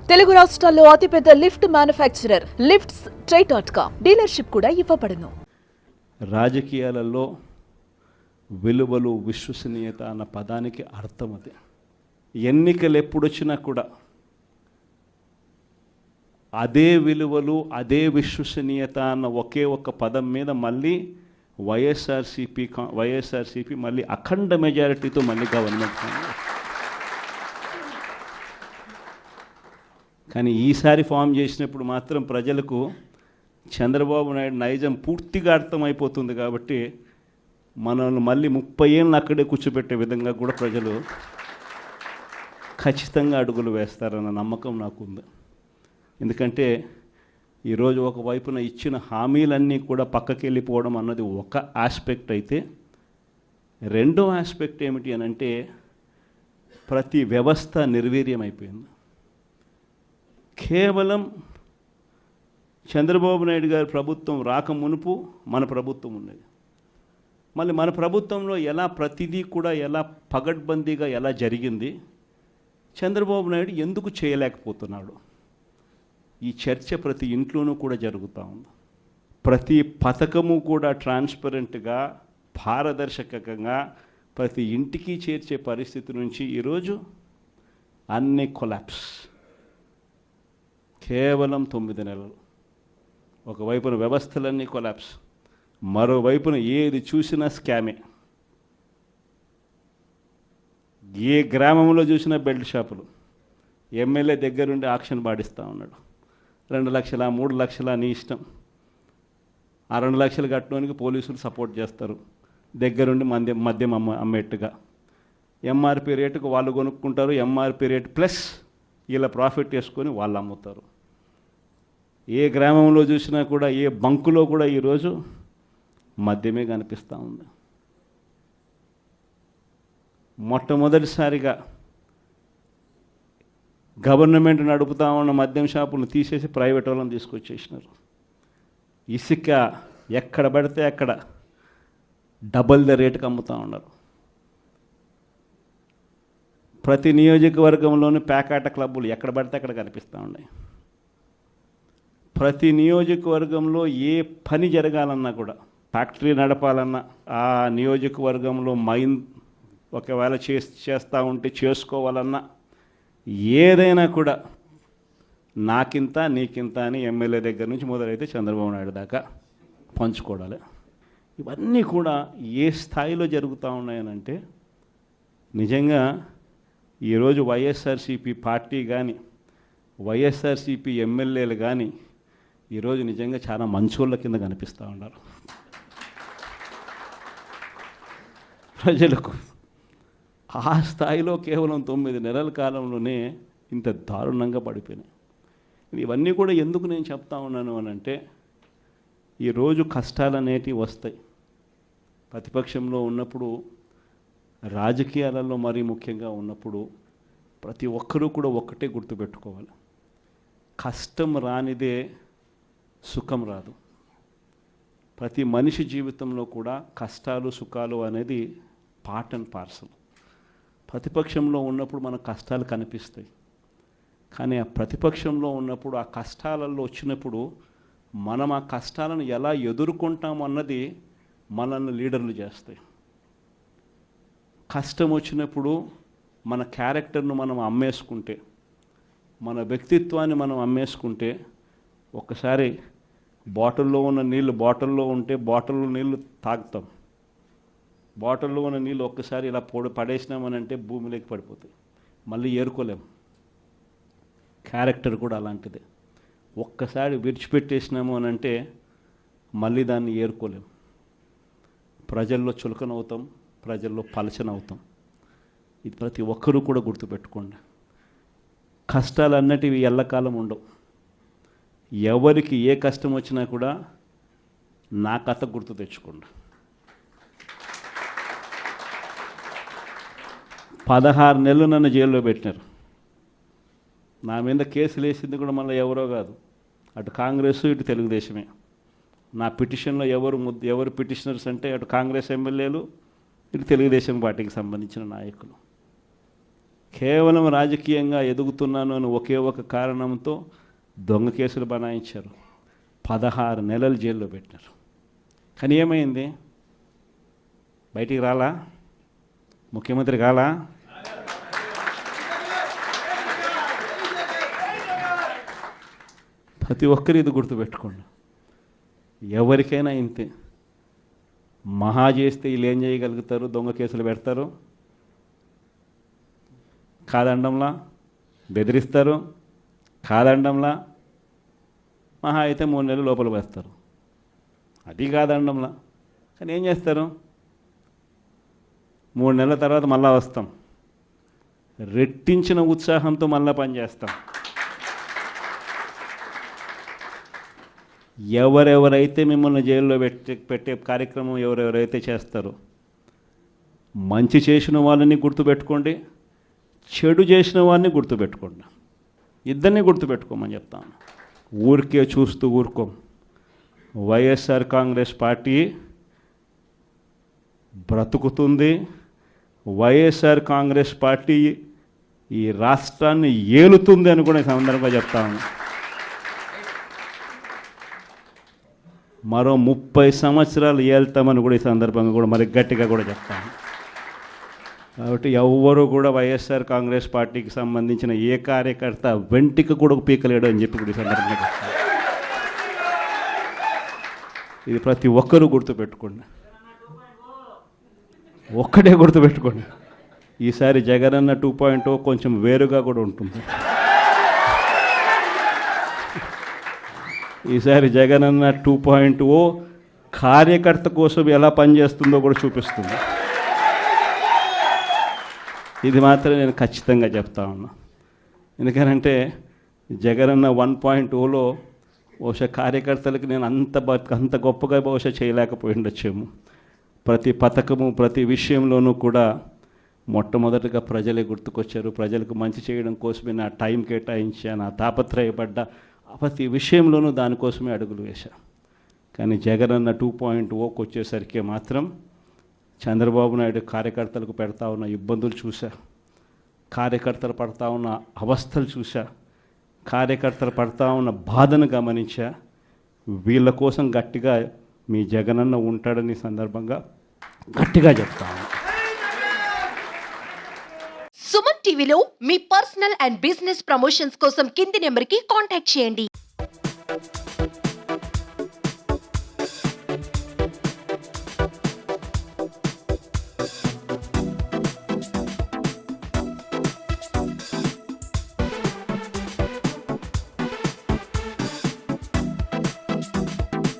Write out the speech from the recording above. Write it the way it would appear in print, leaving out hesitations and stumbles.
తెలుగు రాష్ట్రాల్లో అతిపెద్ద lift manufacturer lifts ట్రై.com dealership కూడా ఇవ్వబడును. రాజకీయాలలో విలువలు విశ్వసనీయత అన్న పదానికి అర్థం అది. ఎన్నికలు ఎప్పుడొచ్చినా కూడా అదే విలువలు అదే విశ్వసనీయత అన్న ఒకే ఒక్క పదం మీద మళ్ళీ వైఎస్ఆర్సీపీ మళ్ళీ అఖండ మెజారిటీతో మళ్ళీ గవర్నమెంట్. కానీ ఈసారి ఫామ్ చేసినప్పుడు మాత్రం ప్రజలకు చంద్రబాబు నాయుడు నైజం పూర్తిగా అర్థమైపోతుంది. కాబట్టి మనల్ని మళ్ళీ 30 ఏళ్ళు అక్కడే కూర్చోబెట్టే విధంగా కూడా ప్రజలు ఖచ్చితంగా అడుగులు వేస్తారన్న నమ్మకం నాకుంది. ఎందుకంటే ఈరోజు ఒకవైపున ఇచ్చిన హామీలన్నీ కూడా పక్కకి వెళ్ళిపోవడం అన్నది ఒక ఆస్పెక్ట్ అయితే, రెండో ఆస్పెక్ట్ ఏమిటి అని అంటే ప్రతి వ్యవస్థ నిర్వీర్యం అయిపోయింది. కేవలం చంద్రబాబు నాయుడు గారి ప్రభుత్వం రాకమునుపు మన ప్రభుత్వం ఉన్నది. మళ్ళీ మన ప్రభుత్వంలో ఎలా ప్రతిదీ కూడా ఎలా పగడ్బందీగా ఎలా జరిగింది, చంద్రబాబు నాయుడు ఎందుకు చేయలేకపోతున్నాడు, ఈ చర్చ ప్రతి ఇంట్లోనూ కూడా జరుగుతూ ఉంది. ప్రతి పథకము కూడా ట్రాన్స్పరెంట్గా పారదర్శకంగా ప్రతి ఇంటికి చేర్చే పరిస్థితి నుంచి ఈరోజు అన్ని కొలాప్స్. కేవలం 9 నెలలు. ఒకవైపున వ్యవస్థలన్నీ కొలాప్స్, మరోవైపున ఏది చూసినా స్కామే. ఏ గ్రామంలో చూసినా బెల్ట్ షాపులు. ఎమ్మెల్యే దగ్గరుండి ఆక్షన్ పాడిస్తూ ఉన్నాడు. 2 లక్షల 3 లక్షల నీ ఇష్టం. ఆ 2 లక్షలు కట్టడానికి పోలీసులు సపోర్ట్ చేస్తారు, దగ్గరుండి మద్యం అమ్మేట్టుగా. ఎంఆర్పి రేటుకు వాళ్ళు కొనుక్కుంటారు, ఎంఆర్పి రేటు ప్లస్ ఇలా ప్రాఫిట్ చేసుకొని వాళ్ళు అమ్ముతారు. ఏ గ్రామంలో చూసినా కూడా ఏ బంకులో కూడా ఈరోజు మద్యమే కనిపిస్తూ ఉంది. మొట్టమొదటిసారిగా గవర్నమెంట్ నడుపుతా ఉన్న మద్యం షాపులను తీసేసి ప్రైవేట్ వాళ్ళని తీసుకొచ్చేసినారు. ఇసుక ఎక్కడ పడితే అక్కడ డబల్ ద రేటుకి అమ్ముతూ ఉన్నారు. ప్రతి నియోజకవర్గంలోని ప్యాకాట క్లబ్బులు ఎక్కడ పడితే అక్కడ కనిపిస్తూ ఉన్నాయి. ప్రతి నియోజకవర్గంలో ఏ పని జరగాలన్నా కూడా, ఫ్యాక్టరీ నడపాలన్నా, ఆ నియోజకవర్గంలో మైన్ ఒకవేళ చేస్తూ ఉంటే చేసుకోవాలన్నా, ఏదైనా కూడా నాకింత నీకింత అని ఎమ్మెల్యే దగ్గర నుంచి మొదలైతే చంద్రబాబు నాయుడు దాకా పంచుకోవడాలి. ఇవన్నీ కూడా ఏ స్థాయిలో జరుగుతూ ఉన్నాయనంటే, నిజంగా ఈరోజు వైఎస్ఆర్సీపీ పార్టీ కానీ వైఎస్ఆర్సీపీ ఎమ్మెల్యేలు కానీ ఈరోజు నిజంగా చాలా మంచోళ్ళ కింద కనిపిస్తూ ఉన్నారు. ప్రజలకు ఆ స్థాయిలో కేవలం 9 నెలల కాలంలోనే ఇంత దారుణంగా పడిపోయినాయి. ఇవన్నీ కూడా ఎందుకు నేను చెప్తా ఉన్నాను అని అంటే, ఈరోజు కష్టాలు అనేటివి వస్తాయి. ప్రతిపక్షంలో ఉన్నప్పుడు, రాజకీయాలలో మరీ ముఖ్యంగా ఉన్నప్పుడు ప్రతి ఒక్కరూ కూడా ఒక్కటే గుర్తుపెట్టుకోవాలి, కష్టం రానిదే సుఖం రాదు. ప్రతి మనిషి జీవితంలో కూడా కష్టాలు సుఖాలు అనేది పార్ట్ అండ్ పార్సల్. ప్రతిపక్షంలో ఉన్నప్పుడు మన కష్టాలు కనిపిస్తాయి, కానీ ఆ ప్రతిపక్షంలో ఉన్నప్పుడు ఆ కష్టాలలో వచ్చినప్పుడు మనం ఆ కష్టాలను ఎలా ఎదుర్కొంటాం అన్నది మనల్ని లీడర్లు చేస్తాయి. కష్టం వచ్చినప్పుడు మన క్యారెక్టర్ను మనం అమ్మేసుకుంటే, మన వ్యక్తిత్వాన్ని మనం అమ్మేసుకుంటే, ఒక్కసారి బాటిల్లో ఉన్న నీళ్ళు బాటిల్లో ఉంటే బాటిల్లో నీళ్ళు తాగుతాం. బాటిల్లో ఉన్న నీళ్ళు ఒక్కసారి ఇలా పడేసినామనంటే భూమిలోకి పడిపోతాయి, మళ్ళీ ఏరుకోలేం. క్యారెక్టర్ కూడా అలాంటిదే. ఒక్కసారి విడిచిపెట్టేసినాము అని అంటే మళ్ళీ దాన్ని ఏరుకోలేం. ప్రజల్లో చులకనవుతాం, ప్రజల్లో పలచనవుతాం. ఇది ప్రతి ఒక్కరూ కూడా గుర్తుపెట్టుకోండి. కష్టాలు అన్నటివి ఎల్లకాలం ఉండవు. ఎవరికి ఏ కష్టం వచ్చినా కూడా నా కథ గుర్తు తెచ్చుకోండి. 16 నెలలు నన్ను జైల్లో పెట్టినారు. నా మీద కేసులు వేసింది కూడా మళ్ళీ ఎవరో కాదు, అటు కాంగ్రెస్ ఇటు తెలుగుదేశమే. నా పిటిషన్లో ఎవరు పిటిషనర్స్ అంటే అటు కాంగ్రెస్ ఎమ్మెల్యేలు, ఇటు తెలుగుదేశం పార్టీకి సంబంధించిన నాయకులు. కేవలం రాజకీయంగా ఎదుగుతున్నాను అని ఒకే ఒక కారణంతో దొంగ కేసులు బనాయించారు. 16 నెలలు జైల్లో పెట్టారు. కానీ ఏమైంది? బయటికి రాలా? ముఖ్యమంత్రి కాలా? ప్రతి ఒక్కరు ఇది గుర్తుపెట్టుకోండి. ఎవరికైనా ఇంతే. మహా చేస్తే వీళ్ళు ఏం చేయగలుగుతారు? దొంగ కేసులు పెడతారు, కాదండంలా బెదిరిస్తారు, కాదండంలా మహా అయితే 3 నెలలు లోపల వేస్తారు, అది కాదండంలా. కానీ ఏం చేస్తారు? 3 నెలల తర్వాత మళ్ళా వస్తాం, రెట్టించిన ఉత్సాహంతో మళ్ళా పనిచేస్తాం. ఎవరెవరైతే మిమ్మల్ని జైల్లో పెట్టే కార్యక్రమం ఎవరెవరైతే చేస్తారో, మంచి చేసిన వాళ్ళని గుర్తుపెట్టుకోండి, చెడు చేసిన వాడిని గుర్తుపెట్టుకోండి. ఇద్దరిని గుర్తుపెట్టుకోమని చెప్తాను. ఊరికే చూస్తూ ఊరుకోం. వైఎస్ఆర్ కాంగ్రెస్ పార్టీ బ్రతుకుతుంది. వైఎస్ఆర్ కాంగ్రెస్ పార్టీ ఈ రాష్ట్రాన్ని ఏలుతుంది అని కూడా ఈ సందర్భంగా చెప్తాను. మరో 30 సంవత్సరాలు ఏళ్తామని కూడా ఈ సందర్భంగా కూడా మరి గట్టిగా కూడా చెప్తాను. కాబట్టి ఎవ్వరూ కూడా వైఎస్ఆర్ కాంగ్రెస్ పార్టీకి సంబంధించిన ఏ కార్యకర్త వెంటికి కూడా పీకలేడు అని చెప్పి కూడా ఈ సందర్భంగా చెప్తాను. ఇది ప్రతి ఒక్కరూ గుర్తుపెట్టుకోండి. ఒక్కటే గుర్తుపెట్టుకోండి, ఈసారి జగనన్న 2.0 కొంచెం వేరుగా కూడా ఉంటుంది. ఈసారి జగనన్న 2.0 కార్యకర్త కోసం ఎలా పనిచేస్తుందో కూడా చూపిస్తుంది. ఇది మాత్రం నేను ఖచ్చితంగా చెప్తా ఉన్నా. ఎందుకనంటే జగనన్న 1.0లో బహుశా కార్యకర్తలకు నేను అంత గొప్పగా బహుశా చేయలేకపోయి ఉండొచ్చేమో. ప్రతి పథకము ప్రతి విషయంలోనూ కూడా మొట్టమొదటిగా ప్రజలే గుర్తుకొచ్చారు. ప్రజలకు మంచి చేయడం కోసమే నా టైం కేటాయించా, నా తాపత్రయపడ్డా, ప్రతి విషయంలోనూ దానికోసమే అడుగులు వేశా. కానీ జగనన్న 2.0కి వచ్చేసరికి మాత్రం చంద్రబాబు నాయుడు కార్యకర్తలకు పెడతా ఉన్న ఇబ్బందులు చూసా, కార్యకర్తలు పడతా ఉన్న అవస్థలు చూసా, కార్యకర్తలు పడతా ఉన్న బాధను గమనించా. వీళ్ళ కోసం గట్టిగా మీ జగనన్న ఉంటాడని సందర్భంగా గట్టిగా చెప్తాను. సుమన్ టీవీలో మీ పర్సనల్ అండ్ బిజినెస్ ప్రమోషన్స్ కోసం కింది నెంబర్కి కాంటాక్ట్ చేయండి.